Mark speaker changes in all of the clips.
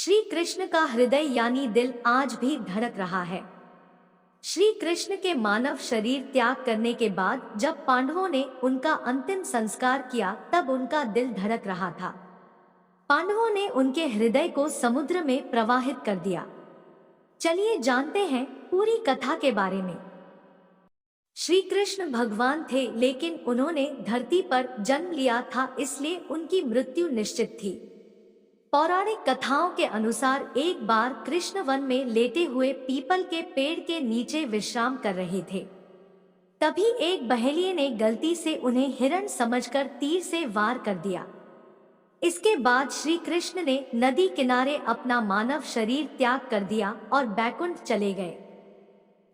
Speaker 1: श्री कृष्ण का हृदय यानी दिल आज भी धड़क रहा है। श्री कृष्ण के मानव शरीर त्याग करने के बाद जब पांडवों ने उनका अंतिम संस्कार किया तब उनका दिल धड़क रहा था। पांडवों ने उनके हृदय को समुद्र में प्रवाहित कर दिया। चलिए जानते हैं पूरी कथा के बारे में। श्री कृष्ण भगवान थे, लेकिन उन्होंने धरती पर जन्म लिया था, इसलिए उनकी मृत्यु निश्चित थी। पौराणिक कथाओं के अनुसार एक बार कृष्ण वन में लेटे हुए पीपल के पेड़ के नीचे विश्राम कर रहे थे। तभी एक बहेलिये ने गलती से उन्हें हिरण समझकर तीर से वार कर दिया। इसके बाद श्री कृष्ण ने नदी किनारे अपना मानव शरीर त्याग कर दिया और बैकुंठ चले गए।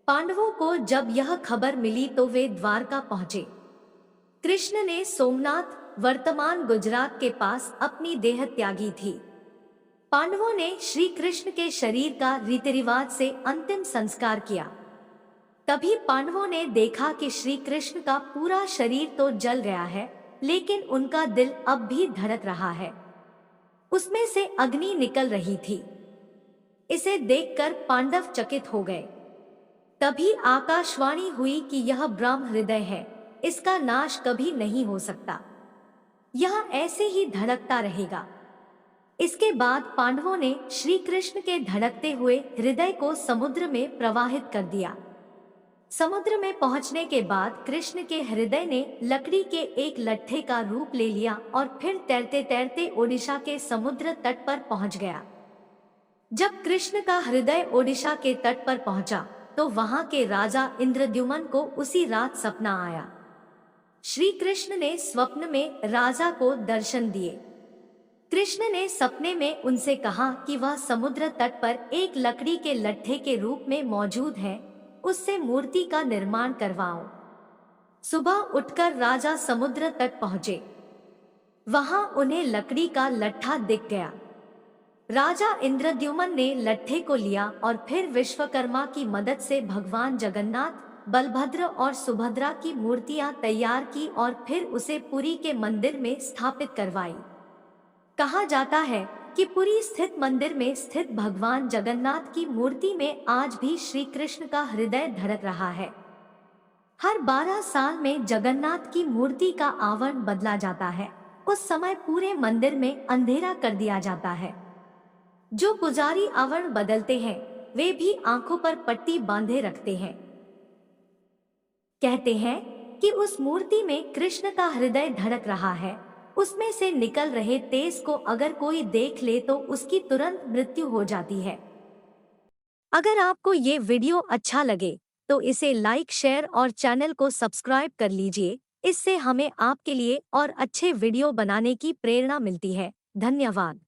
Speaker 1: पांडवों को जब यह खबर मिली तो वे द्वारका पहुंचे। कृष्ण ने सोमनाथ, वर्तमान गुजरात के पास, अपनी देह त्यागी थी। पांडवों ने श्री कृष्ण के शरीर का रीति रिवाज से अंतिम संस्कार किया। तभी पांडवों ने देखा कि श्री कृष्ण का पूरा शरीर तो जल गया है, लेकिन उनका दिल अब भी धड़क रहा है। उसमें से अग्नि निकल रही थी। इसे देखकर पांडव चकित हो गए। तभी आकाशवाणी हुई कि यह ब्रह्म हृदय है, इसका नाश कभी नहीं हो सकता, यह ऐसे ही धड़कता रहेगा। इसके बाद पांडवों ने श्री कृष्ण के धड़कते हुए हृदय को समुद्र में प्रवाहित कर दिया। समुद्र में पहुंचने के बाद कृष्ण के हृदय ने लकड़ी के एक लट्ठे का रूप ले लिया और फिर तैरते तैरते ओडिशा के समुद्र तट पर पहुंच गया। जब कृष्ण का हृदय ओडिशा के तट पर पहुंचा तो वहां के राजा इंद्रद्युम्न को उसी रात सपना आया। श्री कृष्ण ने स्वप्न में राजा को दर्शन दिए। कृष्ण ने सपने में उनसे कहा कि वह समुद्र तट पर एक लकड़ी के लट्ठे के रूप में मौजूद है, उससे मूर्ति का निर्माण करवाओ। सुबह उठकर राजा समुद्र तट पहुंचे। वहां उन्हें लकड़ी का लट्ठा दिख गया। राजा इंद्रद्युम्न ने लट्ठे को लिया और फिर विश्वकर्मा की मदद से भगवान जगन्नाथ, बलभद्र और सुभद्रा की मूर्तियां तैयार की और फिर उसे पुरी के मंदिर में स्थापित करवाई। कहा जाता है कि पुरी स्थित मंदिर में स्थित भगवान जगन्नाथ की मूर्ति में आज भी श्री कृष्ण का हृदय धड़क रहा है। हर 12 साल में जगन्नाथ की मूर्ति का आवरण बदला जाता है। उस समय पूरे मंदिर में अंधेरा कर दिया जाता है। जो पुजारी आवरण बदलते हैं वे भी आंखों पर पट्टी बांधे रखते हैं। कहते हैं कि उस मूर्ति में कृष्ण का हृदय धड़क रहा है। उसमें से निकल रहे तेज को अगर कोई देख ले तो उसकी तुरंत मृत्यु हो जाती है। अगर आपको ये वीडियो अच्छा लगे तो इसे लाइक, शेयर और चैनल को सब्सक्राइब कर लीजिए। इससे हमें आपके लिए और अच्छे वीडियो बनाने की प्रेरणा मिलती है। धन्यवाद।